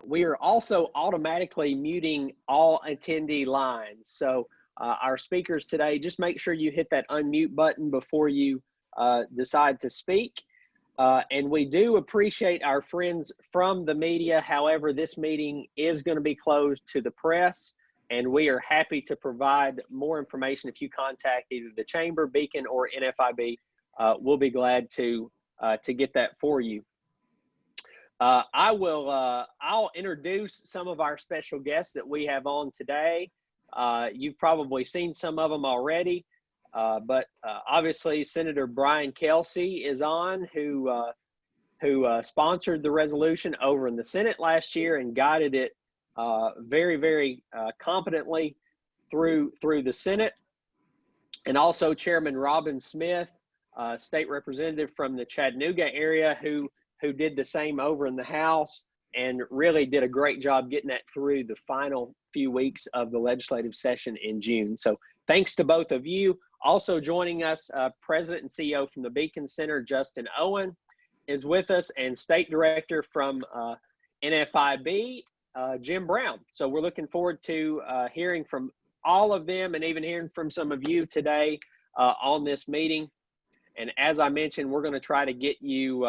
We are also automatically muting all attendee lines. So our speakers today, just make sure you hit that unmute button before you decide to speak. And we do appreciate our friends from the media. However, this meeting is going to be closed to the press, and we are happy to provide more information if you contact either the Chamber, Beacon, or NFIB. We'll be glad to get that for you. I'll introduce some of our special guests that we have on today. You've probably seen some of them already, but obviously Senator Brian Kelsey is on, who sponsored the resolution over in the Senate last year and guided it very, very competently through the Senate. And also Chairman Robin Smith, state representative from the Chattanooga area, who did the same over in the House and really did a great job getting that through the final few weeks of the legislative session in June. So thanks to both of you. Also joining us, President and CEO from the Beacon Center, Justin Owen, is with us, and State Director from NFIB, Jim Brown. So we're looking forward to hearing from all of them and even hearing from some of you today on this meeting. And as I mentioned, we're going to try to get you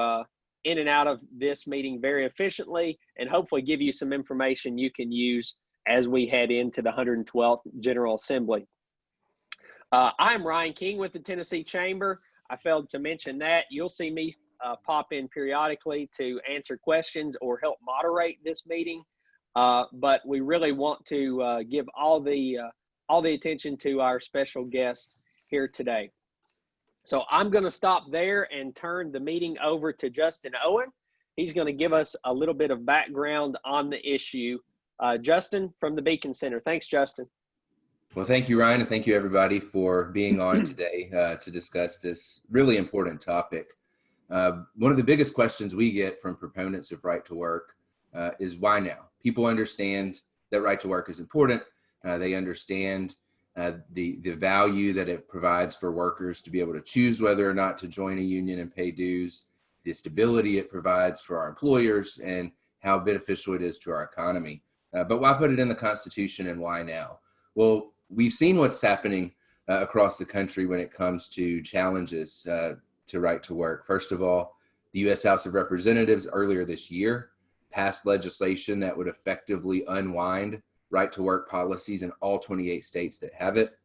in and out of this meeting very efficiently and hopefully give you some information you can use as we head into the 112th General Assembly. I'm Ryan King with the Tennessee Chamber. I failed to mention that. You'll see me pop in periodically to answer questions or help moderate this meeting. But we really want to give all the attention to our special guest here today. So I'm going to stop there and turn the meeting over to Justin Owen. He's going to give us a little bit of background on the issue. Justin from the Beacon Center. Thanks, Justin. Well, thank you, Ryan, and thank you, everybody, for being on today to discuss this really important topic. One of the biggest questions we get from proponents of right to work is why now? People understand that right to work is important. They understand the value that it provides for workers to be able to choose whether or not to join a union and pay dues, the stability it provides for our employers, and how beneficial it is to our economy. But why put it in the Constitution, and why now? Well, we've seen what's happening across the country when it comes to challenges to right to work. First of all, the U.S. House of Representatives earlier this year passed legislation that would effectively unwind right to work policies in all 28 states that have it.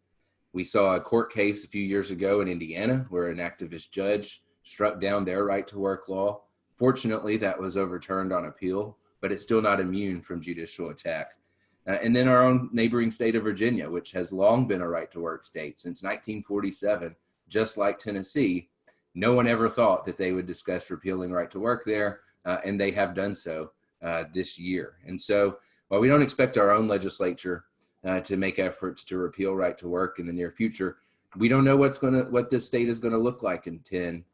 We saw a court case a few years ago in Indiana where an activist judge struck down their right to work law. Fortunately, that was overturned on appeal, but it's still not immune from judicial attack. And then our own neighboring state of Virginia, which has long been a right to work state since 1947, just like Tennessee. No one ever thought that they would discuss repealing right to work there, and they have done so this year. And so while we don't expect our own legislature to make efforts to repeal right to work in the near future, we don't know what this state is going to look like in 10,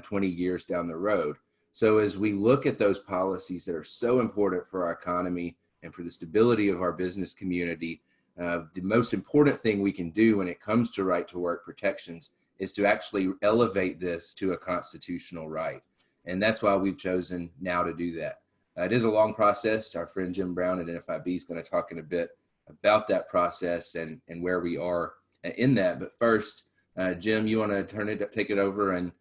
20 years down the road. So as we look at those policies that are so important for our economy and for the stability of our business community, the most important thing we can do when it comes to right to work protections is to actually elevate this to a constitutional right. And that's why we've chosen now to do that. It is a long process. Our friend Jim Brown at NFIB is going to talk in a bit about that process and where we are in that. But first, Jim, you want to take it over and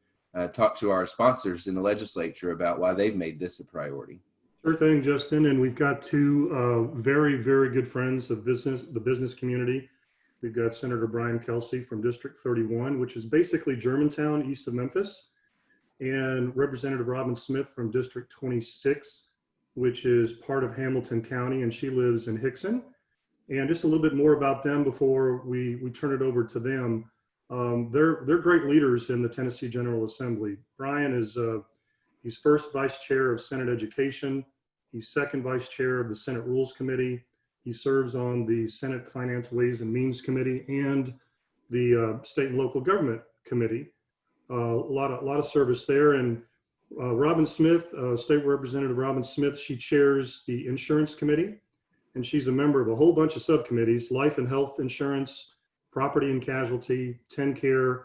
talk to our sponsors in the legislature about why they've made this a priority. Sure thing, Justin. And we've got two very, very good friends of the business community. We've got Senator Brian Kelsey from District 31, which is basically Germantown, east of Memphis, and Representative Robin Smith from District 26, which is part of Hamilton County, and she lives in Hickson. And just a little bit more about them before we turn it over to them. They're great leaders in the Tennessee General Assembly. Brian is he's first vice chair of Senate Education. He's second vice chair of the Senate Rules Committee. He serves on the Senate Finance Ways and Means Committee and the State and Local Government Committee. A lot of service there. And Robin Smith, State Representative Robin Smith, she chairs the Insurance Committee, and she's a member of a whole bunch of subcommittees: Life and Health Insurance, Property and Casualty, TennCare,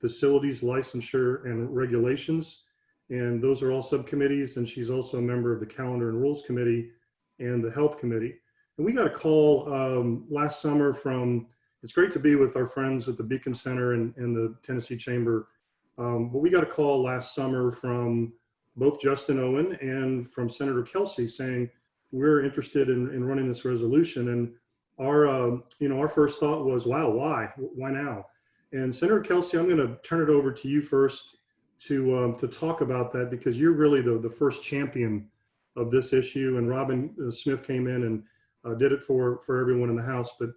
Facilities, Licensure, and Regulations. And those are all subcommittees, and she's also a member of the Calendar and Rules Committee. and the Health Committee. And we got a call last summer from, it's great to be with our friends at the Beacon Center and the Tennessee Chamber, but we got a call last summer from both Justin Owen and from Senator Kelsey saying, we're interested in running this resolution. And our first thought was, wow, why now? And Senator Kelsey, I'm going to turn it over to you first to talk about that, because you're really the first champion of this issue. And Robin Smith came in and did it for everyone in the House. But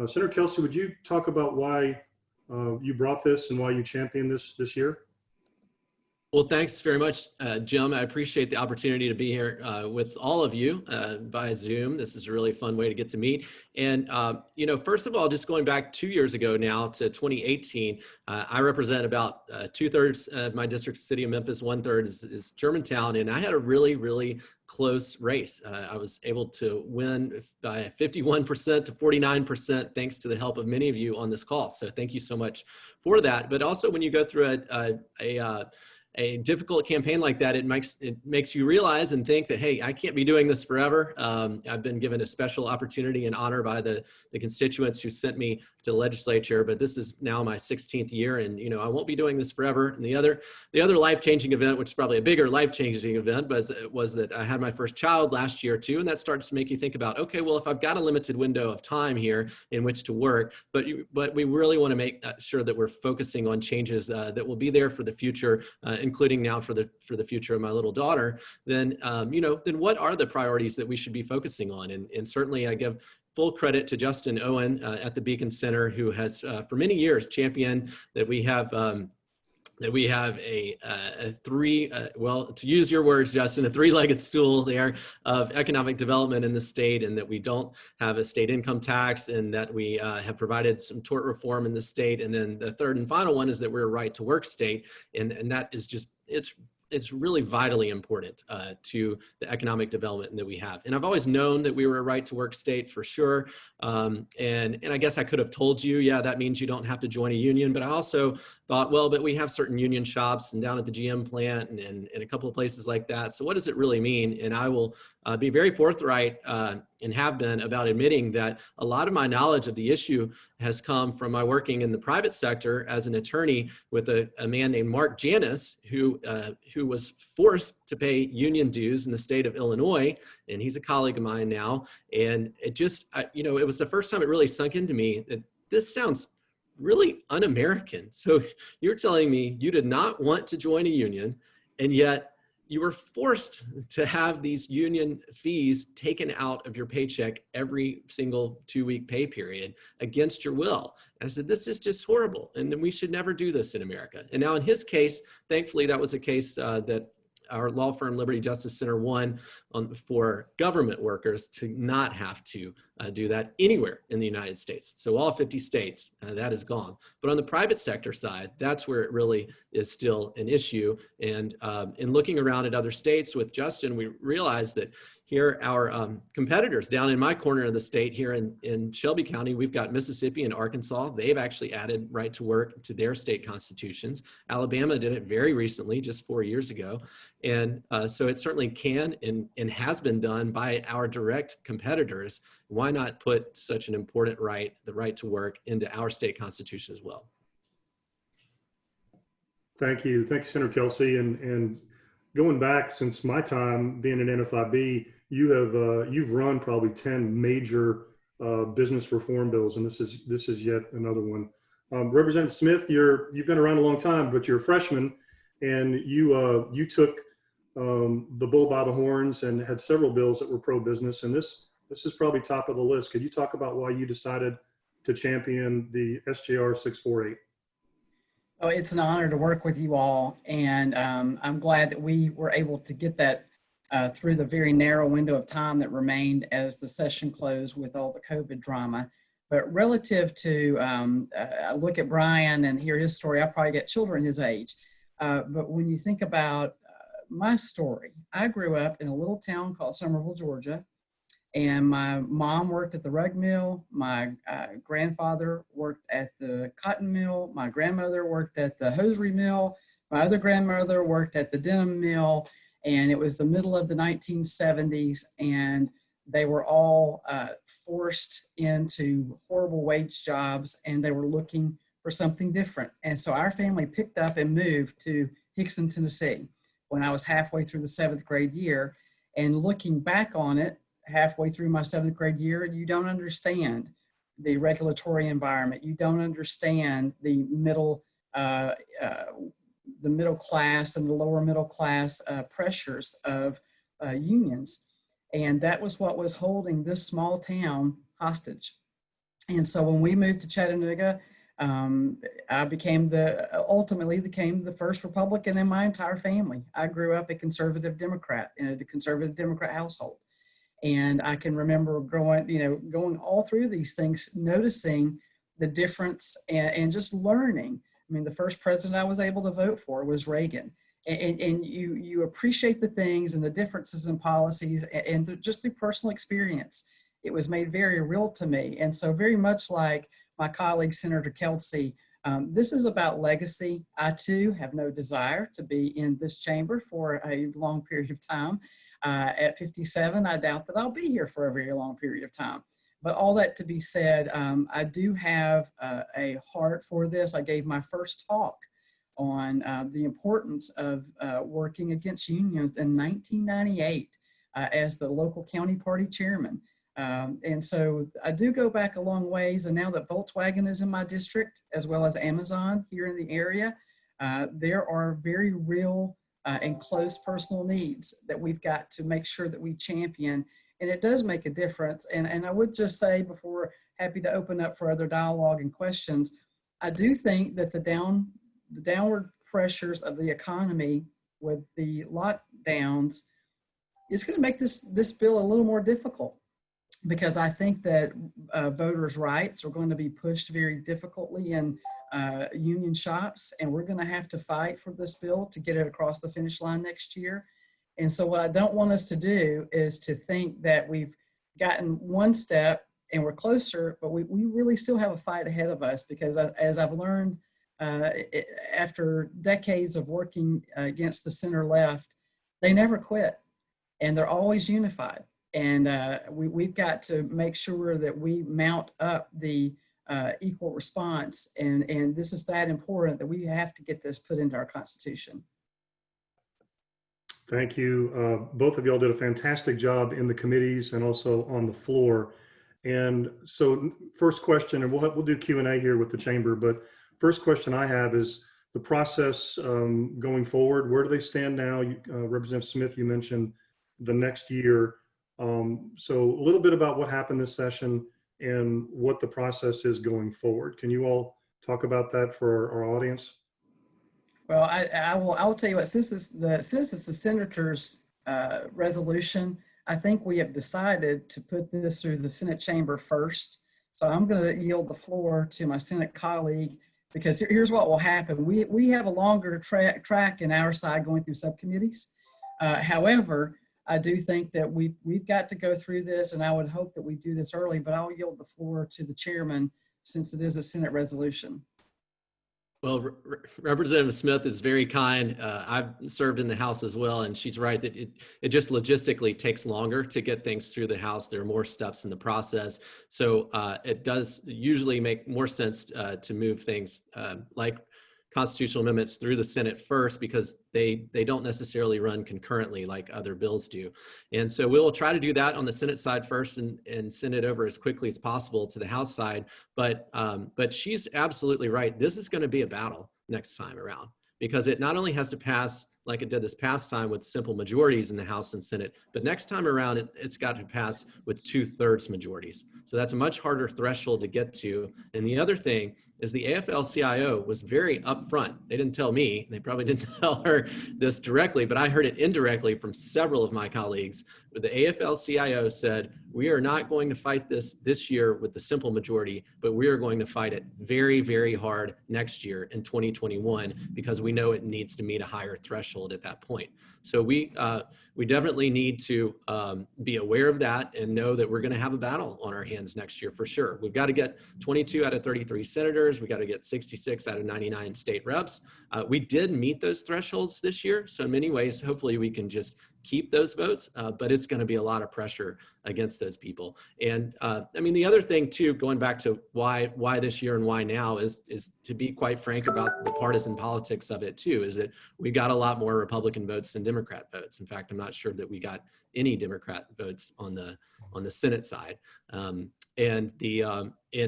Senator Kelsey, would you talk about why you brought this and why you championed this year? Well, thanks very much, Jim. I appreciate the opportunity to be here with all of you via Zoom. This is a really fun way to get to meet. And, first of all, just going back 2 years ago now to 2018, I represent about 2/3 of my district, city of Memphis, 1/3 is Germantown. And I had a really, really close race. I was able to win by 51% to 49%, thanks to the help of many of you on this call. So thank you so much for that. But also when you go through a difficult campaign like that, it makes you realize and think that, hey, I can't be doing this forever. I've been given a special opportunity and honor by the constituents who sent me to the legislature, but this is now my 16th year, and I won't be doing this forever. And the other life-changing event, which is probably a bigger life-changing event, was that I had my first child last year too, and that starts to make you think about, okay, well, if I've got a limited window of time here in which to work, but we really want to make sure that we're focusing on changes that will be there for the future, including now for the future of my little daughter, then what are the priorities that we should be focusing on? And certainly I give full credit to Justin Owen at the Beacon Center, who has for many years championed that we have to use your words, Justin, a three-legged stool there of economic development in the state, and that we don't have a state income tax, and that we have provided some tort reform in the state. And then the third and final one is that we're a right to work state. And that is just, it's really vitally important to the economic development that we have. And I've always known that we were a right to work state for sure. And I guess I could have told you, yeah, that means you don't have to join a union. But I also thought, well, but we have certain union shops and down at the GM plant and a couple of places like that. So what does it really mean? And I will be very forthright and have been about admitting that a lot of my knowledge of the issue has come from my working in the private sector as an attorney with a man named Mark Janis, who was forced to pay union dues in the state of Illinois. And he's a colleague of mine now. And it just, it was the first time it really sunk into me that this sounds really un-American. So you're telling me you did not want to join a union, and yet you were forced to have these union fees taken out of your paycheck every single 2-week pay period against your will. And I said, this is just horrible, and we should never do this in America. And now in his case, thankfully, that was a case that our law firm, Liberty Justice Center, won for government workers to not have to do that anywhere in the United States. So all 50 states, that is gone. But on the private sector side, that's where it really is still an issue. And in looking around at other states with Justin, we realized that here, our competitors down in my corner of the state here in Shelby County, we've got Mississippi and Arkansas. They've actually added right to work to their state constitutions. Alabama did it very recently, just 4 years ago. And so it certainly can and has been done by our direct competitors. Why not put such an important right, the right to work, into our state constitution as well? Thank you, Senator Kelsey. And going back since my time being an NFIB, you've run probably 10 major business reform bills, and this is yet another one. Representative Smith, you've been around a long time, but you're a freshman, and you took the bull by the horns and had several bills that were pro-business, and this is probably top of the list. Could you talk about why you decided to champion the SJR 648? Oh, it's an honor to work with you all, and I'm glad that we were able to get that through the very narrow window of time that remained as the session closed with all the COVID drama. But relative to, I look at Brian and hear his story, I've probably got children his age. But when you think about my story, I grew up in a little town called Somerville, Georgia. And my mom worked at the rug mill. My grandfather worked at the cotton mill. My grandmother worked at the hosiery mill. My other grandmother worked at the denim mill. And it was the middle of the 1970s. And They were all forced into horrible wage jobs, and they were looking for something different. And so our family picked up and moved to Hickson, Tennessee when I was halfway through the 7th grade year. And looking back on it, halfway through my 7th grade year, you don't understand the regulatory environment. You don't understand the middle class and the lower middle class pressures of unions. And that was what was holding this small town hostage. And so when we moved to Chattanooga, I ultimately became the first Republican in my entire family. I grew up a conservative Democrat in a conservative Democrat household. And I can remember going all through these things, noticing the difference and just learning. I mean, the first president I was able to vote for was Reagan. And you appreciate the things and the differences in policies and just through personal experience. It was made very real to me. And so very much like my colleague, Senator Kelsey, this is about legacy. I too have no desire to be in this chamber for a long period of time. At 57, I doubt that I'll be here for a very long period of time. But all that to be said, I do have a heart for this. I gave my first talk on the importance of working against unions in 1998 as the local county party chairman. And so I do go back a long ways. And now that Volkswagen is in my district, as well as Amazon here in the area, there are very real and close personal needs that we've got to make sure that we champion. And it does make a difference. And I would just say, before happy to open up for other dialogue and questions, I do think that the downward pressures of the economy with the lockdowns is going to make this bill a little more difficult, because I think that voters' rights are going to be pushed very difficultly in union shops, and we're going to have to fight for this bill to get it across the finish line next year. And so what I don't want us to do is to think that we've gotten one step and we're closer, but we really still have a fight ahead of us, because as I've learned after decades of working against the center left, they never quit and they're always unified. And we've got to make sure that we mount up the equal response. And this is that important that we have to get this put into our Constitution. Thank you. Both of y'all did a fantastic job in the committees and also on the floor. And so first question, and we'll do Q&A here with the chamber, but first question I have is the process going forward. Where do they stand now? Representative Smith, you mentioned the next year. So a little bit about what happened this session and what the process is going forward. Can you all talk about that for our audience? Well, I will tell you what, since it's the Senator's resolution, I think we have decided to put this through the Senate chamber first. So I'm going to yield the floor to my Senate colleague, because here's what will happen. We have a longer track in our side going through subcommittees. However, I do think that we've got to go through this, and I would hope that we do this early, but I'll yield the floor to the chairman since it is a Senate resolution. Well, Representative Smith is very kind. I've served in the House as well, and she's right that it just logistically takes longer to get things through the House. There are more steps in the process. So it does usually make more sense to move things like constitutional amendments through the Senate first, because they don't necessarily run concurrently like other bills do. And so we will try to do that on the Senate side first and send it over as quickly as possible to the House side. But she's absolutely right. This is going to be a battle next time around, because it not only has to pass like it did this past time with simple majorities in the House and Senate, but next time around, it's got to pass with 2/3 majorities. So that's a much harder threshold to get to. And the other thing is the AFL-CIO was very upfront. They didn't tell me, they probably didn't tell her this directly, but I heard it indirectly from several of my colleagues. But the AFL-CIO said, we are not going to fight this year with the simple majority, but we are going to fight it very, very hard next year in 2021, because we know it needs to meet a higher threshold at that point. So we definitely need to be aware of that and know that we're going to have a battle on our hands next year for sure. We've got to get 22 out of 33 senators. We got to get 66 out of 99 state reps. We did meet those thresholds this year. So in many ways, hopefully we can just keep those votes, but it's going to be a lot of pressure against those people. And I mean, the other thing too, going back to why this year and why now is to be quite frank about the partisan politics of it too, is that we got a lot more Republican votes than Democrat votes. In fact, I'm not sure that we got any Democrat votes on the Senate side. And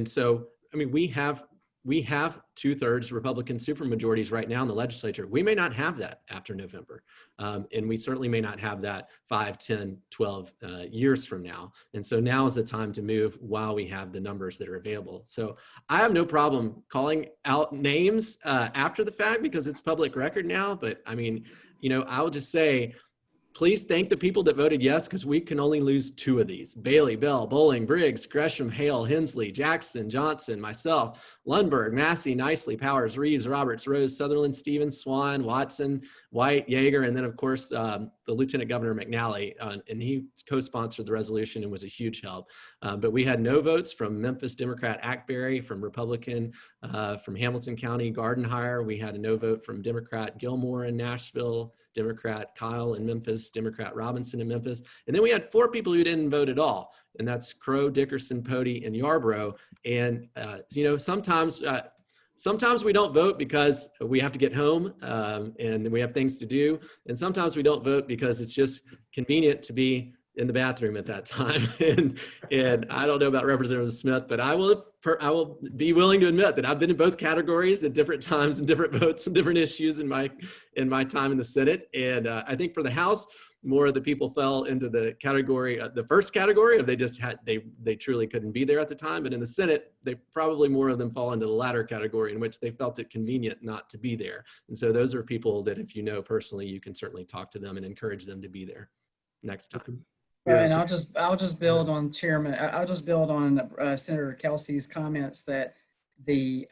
so, I mean, we have 2/3 Republican supermajorities right now in the legislature. We may not have that after November. And we certainly may not have that 5, 10, 12 years from now. And so now is the time to move while we have the numbers that are available. So I have no problem calling out names after the fact because it's public record now. But I mean, I will just say, please thank the people that voted yes, because we can only lose 2 of these. Bailey, Bell, Bowling, Briggs, Gresham, Hale, Hensley, Jackson, Johnson, myself, Lundberg, Massey, Nicely, Powers, Reeves, Roberts, Rose, Sutherland, Stevens, Swan, Watson, White, Yeager, and then of course, the Lieutenant Governor McNally, and he co-sponsored the resolution and was a huge help. But we had no votes from Memphis Democrat Ackberry, from Republican, from Hamilton County Gardenhire. We had a no vote from Democrat Gilmore in Nashville, Democrat Kyle in Memphis, Democrat Robinson in Memphis. And then we had 4 people who didn't vote at all. And that's Crow, Dickerson, Pody, and Yarborough. And, sometimes we don't vote because we have to get home and we have things to do. And sometimes we don't vote because it's just convenient to be in the bathroom at that time. and I don't know about Representative Smith, but I will be willing to admit that I've been in both categories at different times and different votes and different issues in my time in the Senate. And I think for the House, more of the people fell into the category, the first category of they truly couldn't be there at the time. But in the Senate, they probably more of them fall into the latter category in which they felt it convenient not to be there. And so those are people that if you know personally, you can certainly talk to them and encourage them to be there next time. Yeah. And I'll just build on Chairman. I'll just build on Senator Kelsey's comments that the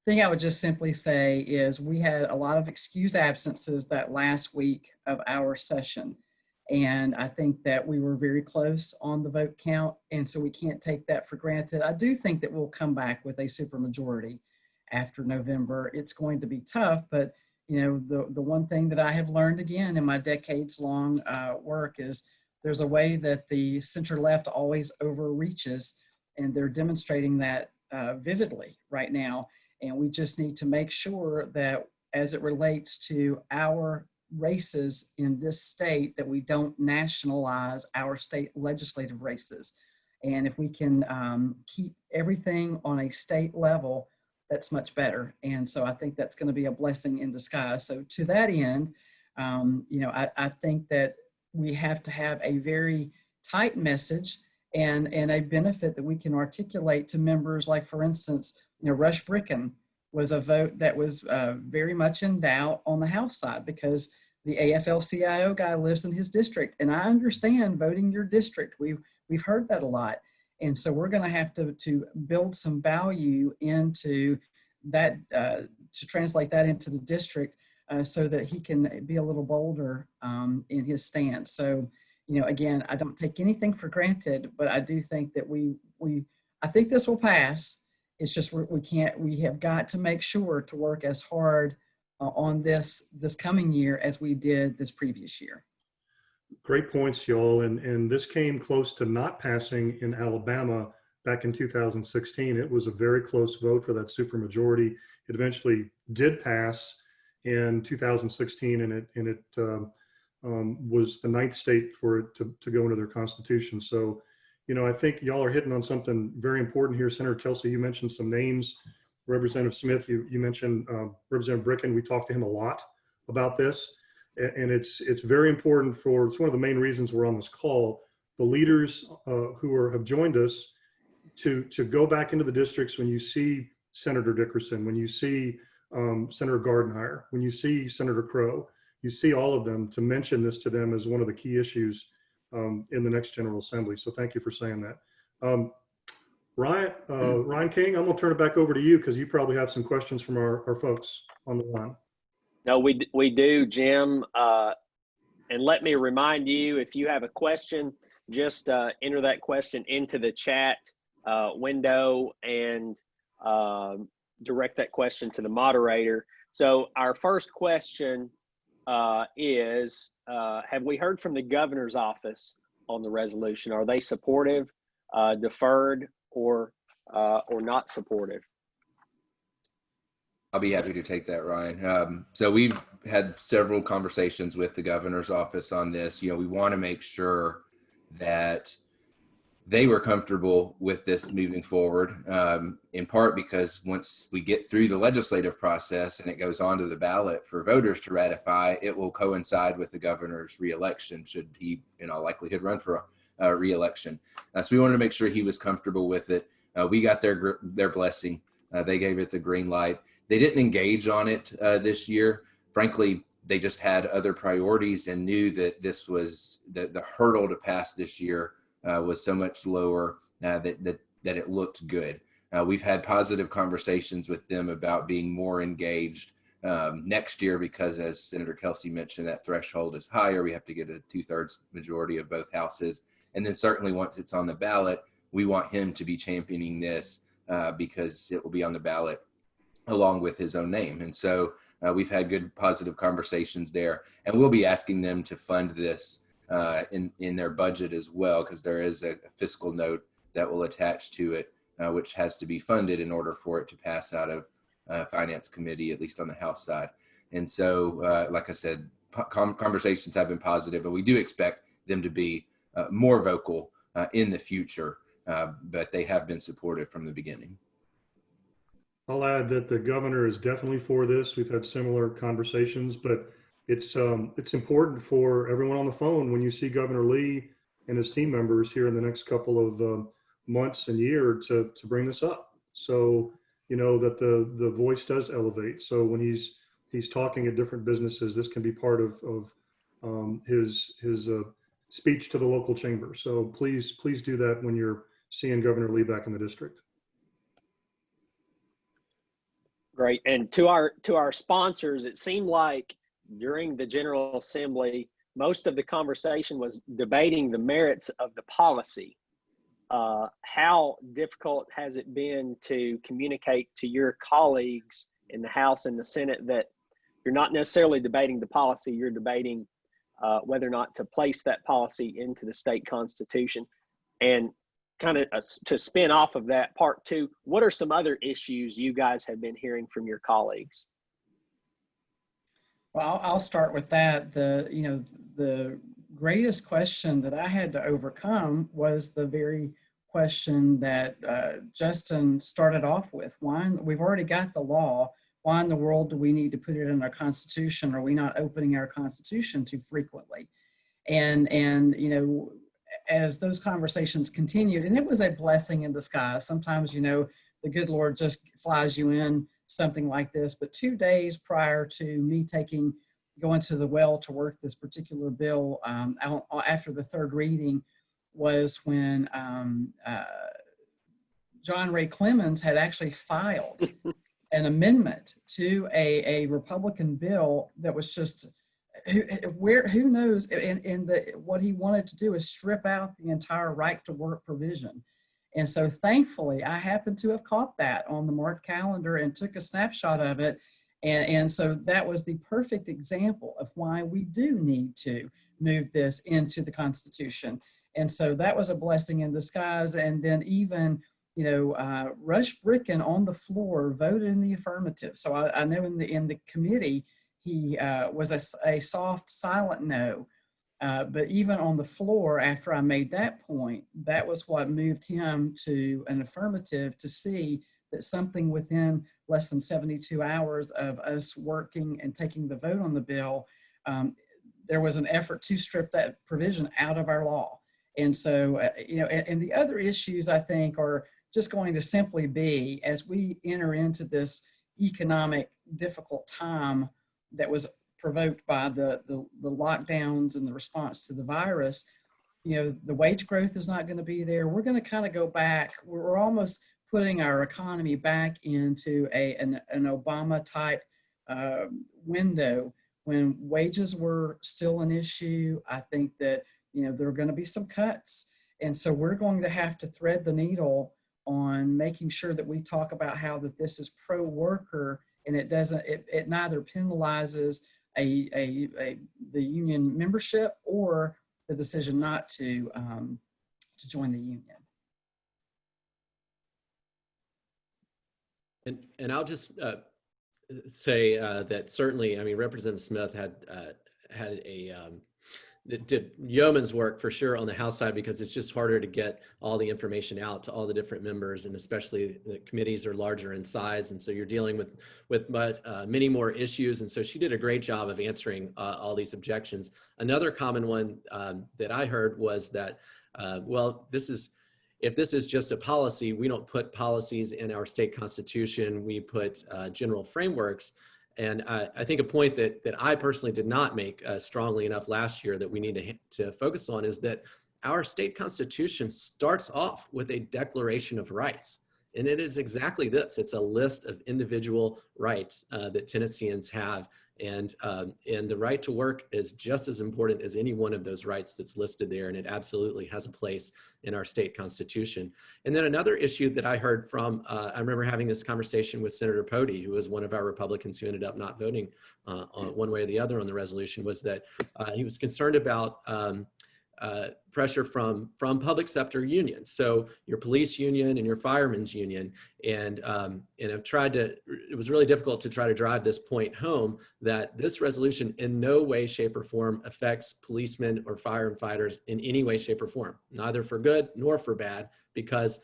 thing I would just simply say is we had a lot of excused absences that last week of our session. And I think that we were very close on the vote count. And so we can't take that for granted. I do think that we'll come back with a supermajority after November. It's going to be tough, but the one thing that I have learned again in my decades long work is there's a way that the center left always overreaches, and they're demonstrating that vividly right now. And we just need to make sure that as it relates to our races in this state, that we don't nationalize our state legislative races. And if we can keep everything on a state level, that's much better. And so I think that's going to be a blessing in disguise. So to that end, I think that we have to have a very tight message and a benefit that we can articulate to members. Like, for instance, Rush Bricken was a vote that was very much in doubt on the House side because the AFL-CIO guy lives in his district. And I understand voting your district. We've heard that a lot. And so we're going to have to build some value into that, to translate that into the district so that he can be a little bolder in his stance. So, again, I don't take anything for granted, but I do think that I think this will pass. It's just we have got to make sure to work as hard on this coming year as we did this previous year. Great points, y'all. And this came close to not passing in Alabama back in 2016. It was a very close vote for that supermajority. It eventually did pass in 2016, and it was the 9th state for it to go into their constitution. So, I think y'all are hitting on something very important here. Senator Kelsey, you mentioned some names. Representative Smith, you mentioned Representative Bricken. We talked to him a lot about this, and it's very important it's one of the main reasons we're on this call. The leaders who have joined us to go back into the districts when you see Senator Dickerson, when you see Senator Gardenhire, when you see Senator Crow, you see all of them, to mention this to them as one of the key issues in the next General Assembly. So thank you for saying that. Ryan King, I'm gonna turn it back over to you because you probably have some questions from our folks on the line. No, we do, Jim. And let me remind you, if you have a question, just enter that question into the chat window and direct that question to the moderator. So our first question have we heard from the governor's office on the resolution? Are they supportive, deferred, or not supportive? I'll be happy to take that, Ryan. So we've had several conversations with the governor's office on this. We want to make sure that they were comfortable with this moving forward, in part because once we get through the legislative process and it goes on to the ballot for voters to ratify, it will coincide with the governor's reelection, should he in all likelihood run for a reelection. So we wanted to make sure he was comfortable with it. We got their blessing. They gave it the green light. They didn't engage on it this year. Frankly, they just had other priorities and knew that this was the hurdle to pass this year was so much lower that it looked good. We've had positive conversations with them about being more engaged next year because, as Senator Kelsey mentioned, that threshold is higher. We have to get a 2/3 majority of both houses. And then certainly once it's on the ballot, we want him to be championing this because it will be on the ballot along with his own name. And so we've had good positive conversations there, and we'll be asking them to fund this in their budget as well, because there is a fiscal note that will attach to it, which has to be funded in order for it to pass out of Finance Committee, at least on the House side. And so, like I said, conversations have been positive, and we do expect them to be more vocal in the future, but they have been supportive from the beginning. I'll add that the governor is definitely for this. We've had similar conversations, but it's important for everyone on the phone when you see Governor Lee and his team members here in the next couple of months and year to bring this up. So, that the voice does elevate. So when he's talking at different businesses, this can be part of his speech to the local chamber. So please do that when you're seeing Governor Lee back in the district. Great. And to our sponsors, it seemed like during the General Assembly, most of the conversation was debating the merits of the policy. How difficult has it been to communicate to your colleagues in the House and the Senate that you're not necessarily debating the policy, you're debating whether or not to place that policy into the state constitution? And kind of to spin off of that, part two, what are some other issues you guys have been hearing from your colleagues? Well, I'll start with that. The greatest question that I had to overcome was the very question that Justin started off with. Why, we've already got the law. Why in the world do we need to put it in our Constitution? Are we not opening our Constitution too frequently? And as those conversations continued, and it was a blessing in disguise. Sometimes, the good Lord just flies you in something like this. But 2 days prior to me going to the well to work this particular bill, after the third reading, was when John Ray Clemens had actually filed an amendment to a Republican bill that was just, who knows, what he wanted to do is strip out the entire right to work provision. And so thankfully, I happened to have caught that on the marked calendar and took a snapshot of it. And so that was the perfect example of why we do need to move this into the Constitution. And so that was a blessing in disguise. And then even, Rush Bricken on the floor voted in the affirmative. So I know in the committee, he was a soft, silent no. But even on the floor, after I made that point, that was what moved him to an affirmative, to see that something within less than 72 hours of us working and taking the vote on the bill, there was an effort to strip that provision out of our law. And so, and the other issues, I think, are just going to simply be, as we enter into this economic difficult time that was provoked by the lockdowns and the response to the virus, the wage growth is not going to be there. We're going to kind of go back. We're almost putting our economy back into an Obama type window when wages were still an issue. I think that, there are going to be some cuts. And so we're going to have to thread the needle on making sure that we talk about how that this is pro-worker, and it neither penalizes the union membership or the decision not to join the union. And I'll just say that certainly, I mean, Representative Smith did yeoman's work for sure on the House side, because it's just harder to get all the information out to all the different members, and especially the committees are larger in size, and so you're dealing with many more issues. And so she did a great job of answering all these objections. Another common one that I heard was that, well, if this is just a policy, we don't put policies in our state constitution, we put general frameworks. And I think a point that I personally did not make strongly enough last year that we need to focus on is that our state constitution starts off with a Declaration of Rights. And it is exactly this. It's a list of individual rights that Tennesseans have. And the right to work is just as important as any one of those rights that's listed there. And it absolutely has a place in our state constitution. And then another issue that I heard from, I remember having this conversation with Senator Pody, who was one of our Republicans who ended up not voting on one way or the other on the resolution, was that he was concerned about pressure from public sector unions. So your police union and your firemen's union. And I've tried to, it was really difficult to try to drive this point home that this resolution in no way, shape, or form affects policemen or firefighters in any way, shape, or form, neither for good nor for bad, because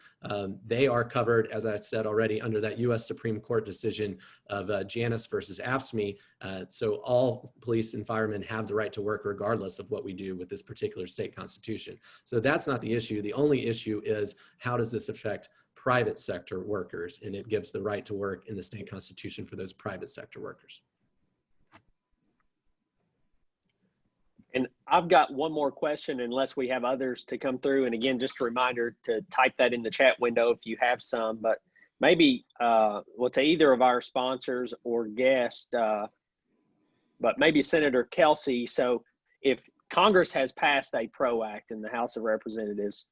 they are covered, as I said already, under that U.S. Supreme Court decision of Janus versus AFSCME. So all police and firemen have the right to work regardless of what we do with this particular state constitution. So that's not the issue. The only issue is, how does this affect private sector workers? And it gives the right to work in the state constitution for those private sector workers. And I've got one more question, unless we have others to come through. And again, just a reminder to type that in the chat window if you have some, but maybe, well, to either of our sponsors or guests, but maybe Senator Kelsey. So if Congress has passed a PRO Act in the House of Representatives,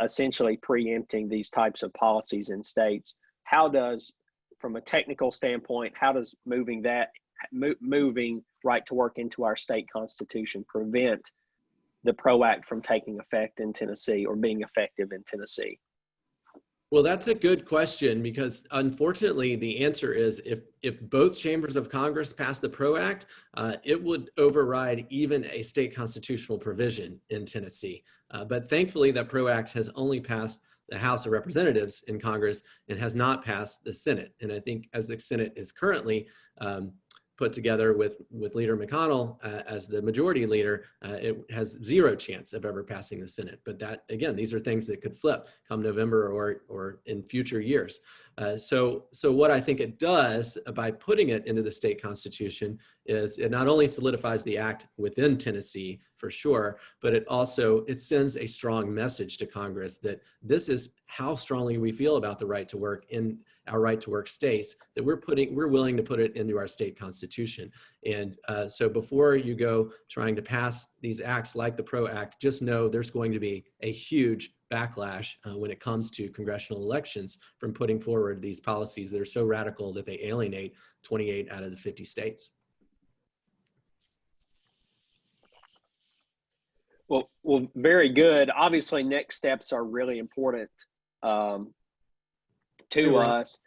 essentially preempting these types of policies in states, how does, from a technical standpoint, how does moving right to work into our state constitution prevent the PRO Act from taking effect in Tennessee or being effective in Tennessee? Well, that's a good question, because unfortunately the answer is if both chambers of Congress pass the PRO Act, it would override even a state constitutional provision in Tennessee. But thankfully that PRO Act has only passed the House of Representatives in Congress and has not passed the Senate. And I think as the Senate is currently put together with Leader McConnell as the majority leader, it has zero chance of ever passing the Senate. But that, again, these are things that could flip come November or in future years. So what I think it does by putting it into the state constitution is it not only solidifies the act within Tennessee for sure, but it sends a strong message to Congress that this is how strongly we feel about the right to work in our right to work states, that we're willing to put it into our state constitution. And so before you go trying to pass these acts like the PRO Act, just know there's going to be a huge backlash when it comes to congressional elections from putting forward these policies that are so radical that they alienate 28 out of the 50 states. Well, very good. Obviously, next steps are really important to us.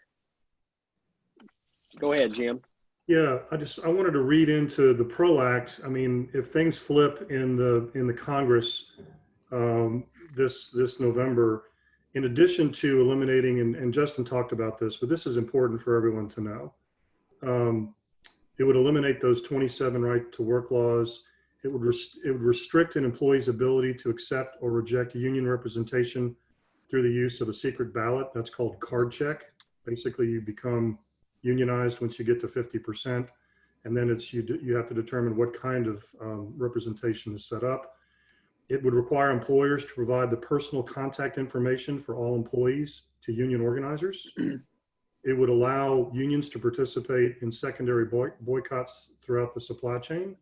Go ahead, Jim. Yeah, I wanted to read into the PRO Act. I mean, if things flip in the Congress this November, in addition to eliminating, and Justin talked about this, but this is important for everyone to know. It would eliminate those 27 right to work laws. It would restrict an employee's ability to accept or reject union representation through the use of a secret ballot. That's called card check. Basically, you become unionized once you get to 50%, and then you have to determine what kind of representation is set up. It would require employers to provide the personal contact information for all employees to union organizers. It would allow unions to participate in secondary boycotts throughout the supply chain.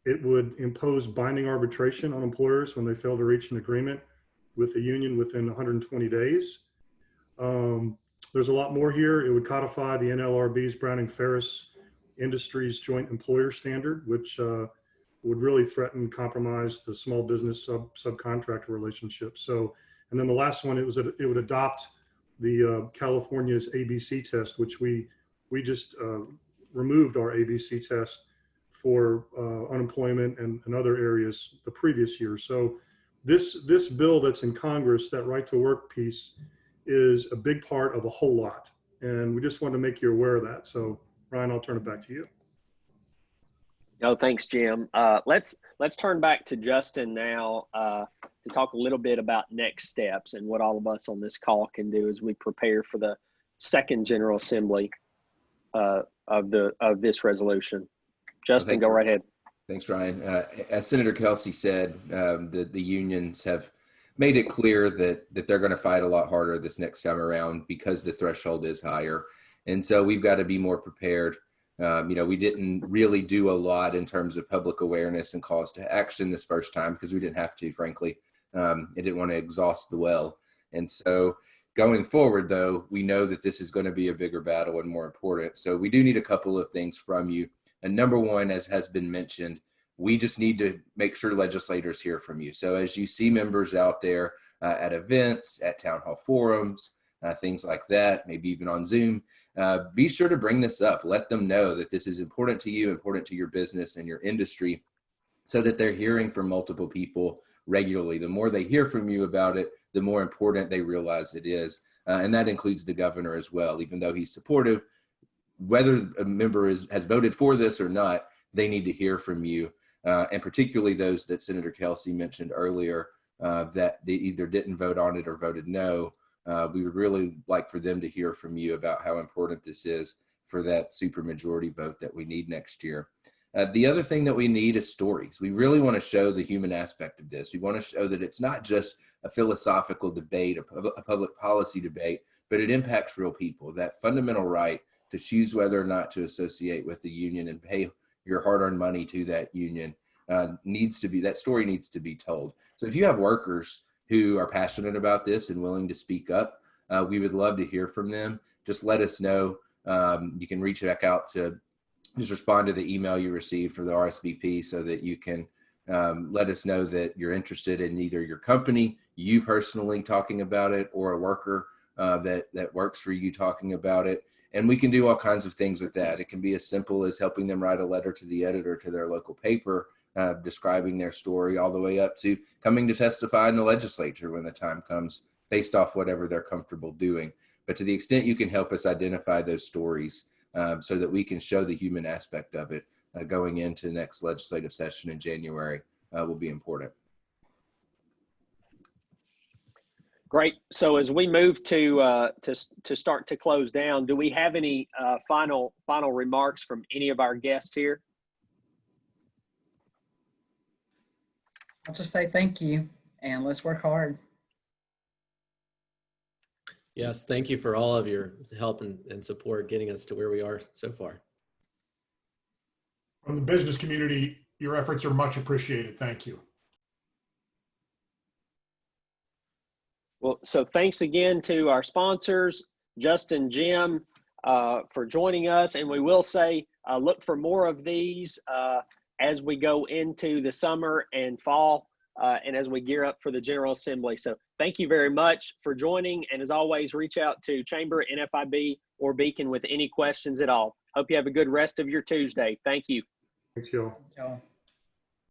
It would impose binding arbitration on employers when they fail to reach an agreement with the union within 120 days. There's a lot more here. It would codify the NLRB's Browning-Ferris industry's joint employer standard, which would really threaten, compromise the small business subcontractor relationship. So, and then the last one, it would adopt the California's ABC test, which we just removed our ABC test for unemployment and other areas the previous year. So this bill that's in Congress, that right to work piece, is a big part of a whole lot. And we just wanted to make you aware of that. So Ryan, I'll turn it back to you. No, thanks, Jim. Let's turn back to Justin now to talk a little bit about next steps and what all of us on this call can do as we prepare for the second General Assembly of this resolution. Justin, go right ahead. Thanks, Ryan. As Senator Kelsey said, the unions have made it clear that they're going to fight a lot harder this next time around because the threshold is higher. And so we've got to be more prepared. We didn't really do a lot in terms of public awareness and calls to action this first time because we didn't have to, frankly. I didn't want to exhaust the well. And so going forward, though, we know that this is going to be a bigger battle and more important. So we do need a couple of things from you. And number one, as has been mentioned, we just need to make sure legislators hear from you. So as you see members out there at events, at town hall forums, things like that, maybe even on Zoom, be sure to bring this up. Let them know that this is important to you, important to your business and your industry, so that they're hearing from multiple people regularly. The more they hear from you about it, the more important they realize it is. And that includes the governor as well. Even though he's supportive, whether a member has voted for this or not, they need to hear from you. And particularly those that Senator Kelsey mentioned earlier, that they either didn't vote on it or voted no. We would really like for them to hear from you about how important this is for that supermajority vote that we need next year. The other thing that we need is stories. We really want to show the human aspect of this. We want to show that it's not just a philosophical debate, a public policy debate, but it impacts real people. That fundamental right to choose whether or not to associate with the union and pay your hard-earned money to that union that story needs to be told. So if you have workers who are passionate about this and willing to speak up, we would love to hear from them. Just let us know. You can reach back out to just respond to the email you received for the RSVP so that you can let us know that you're interested in either your company, you personally talking about it, or a worker that works for you talking about it. And we can do all kinds of things with that. It can be as simple as helping them write a letter to the editor to their local paper, describing their story, all the way up to coming to testify in the legislature when the time comes, based off whatever they're comfortable doing. But to the extent you can help us identify those stories so that we can show the human aspect of it going into the next legislative session in January will be important. Great. So as we move to start to close down, do we have any final remarks from any of our guests here? I'll just say thank you and let's work hard. Yes, thank you for all of your help and support getting us to where we are so far. From the business community, your efforts are much appreciated. Thank you. Well, so thanks again to our sponsors, Justin, Jim, for joining us. And we will say, look for more of these as we go into the summer and fall and as we gear up for the General Assembly. So thank you very much for joining. And as always, reach out to Chamber, NFIB, or Beacon with any questions at all. Hope you have a good rest of your Tuesday. Thank you. Thanks, y'all. Y'all.